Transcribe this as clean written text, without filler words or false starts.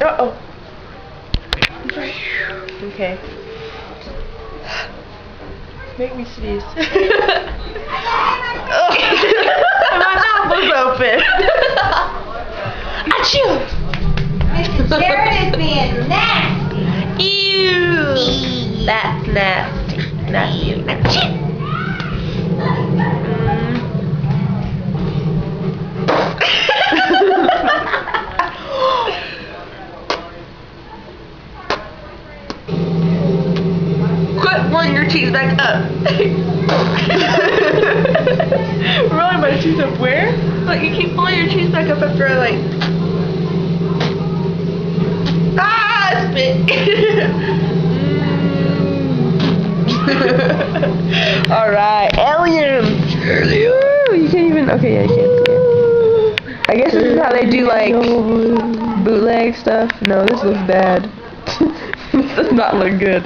Uh-oh. Okay. Make me sneeze. My mouth was open. Achoo! Mr. Jared is being nasty. Ew. That's nasty. Nasty. Achoo! Quit rolling your cheese back up. Rolling my cheese up where? Look, you keep pulling your cheese back up after I like. Ah, spit. Alright, aliens. You can't even. Okay, yeah, you can't. I guess this is how they do like bootleg stuff. No, this looks bad. This does not look good.